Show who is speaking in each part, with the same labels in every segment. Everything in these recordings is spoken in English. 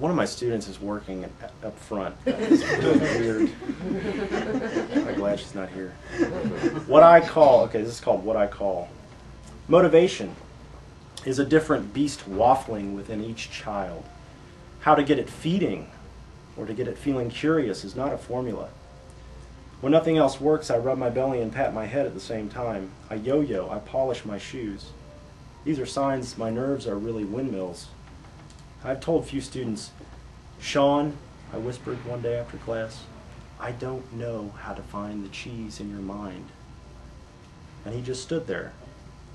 Speaker 1: One of my students is working up front. It's weird. I'm glad she's not here. What I call, okay, this is called What I Call. Motivation is a different beast waffling within each child. How to get it feeding or to get it feeling curious is not a formula. When nothing else works, I rub my belly and pat my head at the same time. I yo-yo, I polish my shoes. These are signs my nerves are really windmills. I've told few students, Sean, I whispered one day after class, I don't know how to find the cheese in your mind. And he just stood there,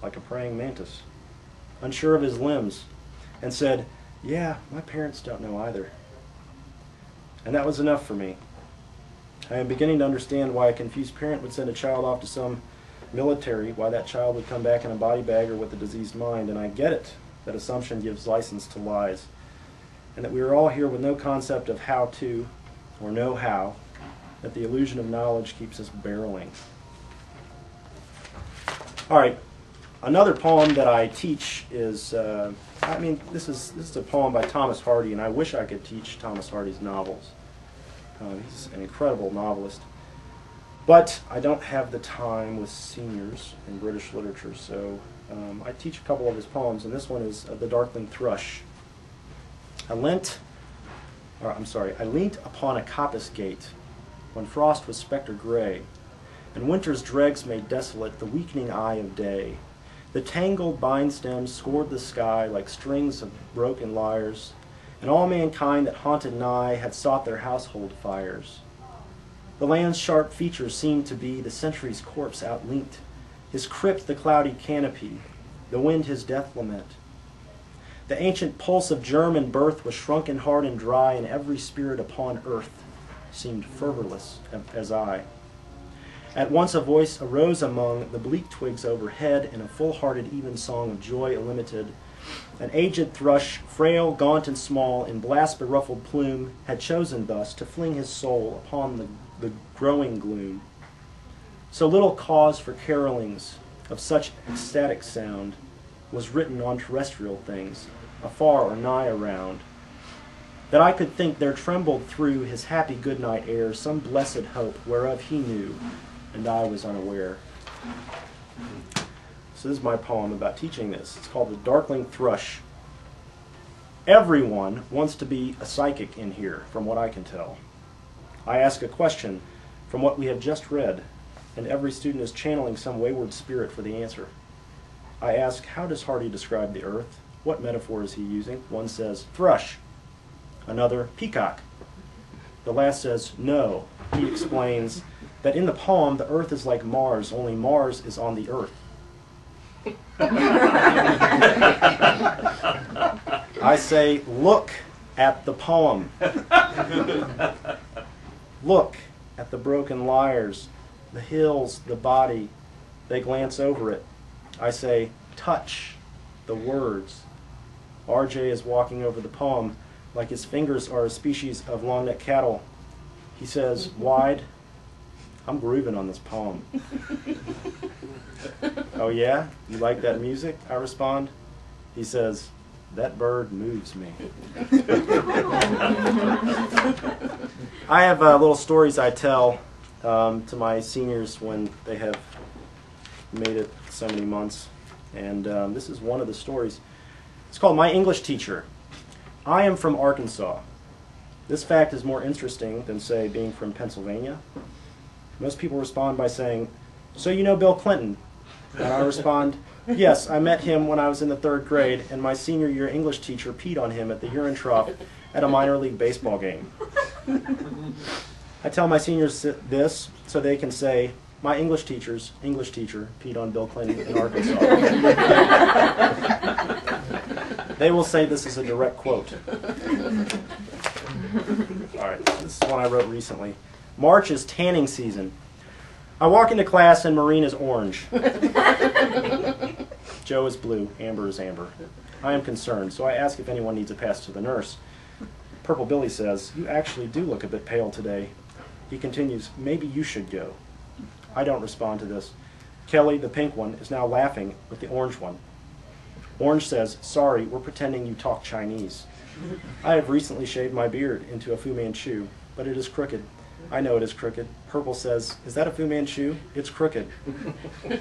Speaker 1: like a praying mantis, unsure of his limbs, and said, yeah, my parents don't know either. And that was enough for me. I am beginning to understand why a confused parent would send a child off to some military, why that child would come back in a body bag or with a diseased mind, and I get it. That assumption gives license to lies. And that we are all here with no concept of how to, or know how, that the illusion of knowledge keeps us barreling. All right, another poem that I teach is, this is a poem by Thomas Hardy, and I wish I could teach Thomas Hardy's novels. He's an incredible novelist. But I don't have the time with seniors in British literature, so I teach a couple of his poems, and this one is The Darkling Thrush. I leant upon a coppice gate when frost was spectre gray, and winter's dregs made desolate the weakening eye of day. The tangled vine stems scored the sky like strings of broken lyres, and all mankind that haunted nigh had sought their household fires. The land's sharp features seemed to be the century's corpse outlinked, his crypt the cloudy canopy, the wind his death lament. The ancient pulse of germ and birth was shrunken hard and dry, and every spirit upon earth seemed fervorless as I. At once a voice arose among the bleak twigs overhead in a full-hearted even song of joy illimited. An aged thrush, frail, gaunt, and small, in blast-beruffled plume, had chosen thus to fling his soul upon the growing gloom. So little cause for carolings of such ecstatic sound was written on terrestrial things, afar or nigh around, that I could think there trembled through his happy good-night air some blessed hope whereof he knew, and I was unaware. So this is my poem about teaching this. It's called The Darkling Thrush. Everyone wants to be a psychic in here, from what I can tell. I ask a question from what we have just read, and every student is channeling some wayward spirit for the answer. I ask, how does Hardy describe the earth? What metaphor is he using? One says, thrush. Another, peacock. The last says, no. He explains that in the poem, the earth is like Mars, only Mars is on the earth. I say, look at the poem. Look at the broken lyres, the hills, the body. They glance over it. I say, touch the words. RJ is walking over the poem like his fingers are a species of long-necked cattle. He says, wide, I'm grooving on this poem. Oh yeah? You like that music? I respond. He says, that bird moves me. I have little stories I tell to my seniors when they have made it so many months. And this is one of the stories. It's called My English Teacher. I am from Arkansas. This fact is more interesting than, say, being from Pennsylvania. Most people respond by saying, so you know Bill Clinton? And I respond, yes, I met him when I was in the 3rd grade, and my senior year English teacher peed on him at the urine trough at a minor league baseball game. I tell my seniors this so they can say, my English teacher peed on Bill Clinton in Arkansas. They will say this is a direct quote. All right, this is one I wrote recently. March is tanning season. I walk into class and Maureen is orange. Joe is blue, Amber is amber. I am concerned, so I ask if anyone needs a pass to the nurse. Purple Billy says, you actually do look a bit pale today. He continues, maybe you should go. I don't respond to this. Kelly, the pink one, is now laughing with the orange one. Orange says, sorry, we're pretending you talk Chinese. I have recently shaved my beard into a Fu Manchu, but it is crooked. I know it is crooked. Purple says, is that a Fu Manchu? It's crooked.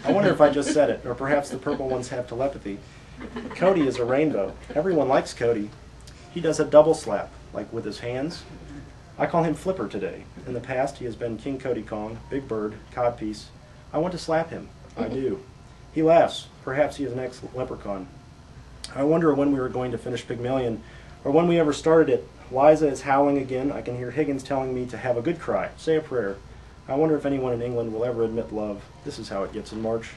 Speaker 1: I wonder if I just said it, or perhaps the purple ones have telepathy. Cody is a rainbow. Everyone likes Cody. He does a double slap, like with his hands. I call him Flipper today. In the past, he has been King Cody Kong, Big Bird, Codpiece. I want to slap him. I do. He laughs. Perhaps he is an ex-leprechaun. I wonder when we were going to finish Pygmalion, or when we ever started it. Liza is howling again. I can hear Higgins telling me to have a good cry, say a prayer. I wonder if anyone in England will ever admit love. This is how it gets in March.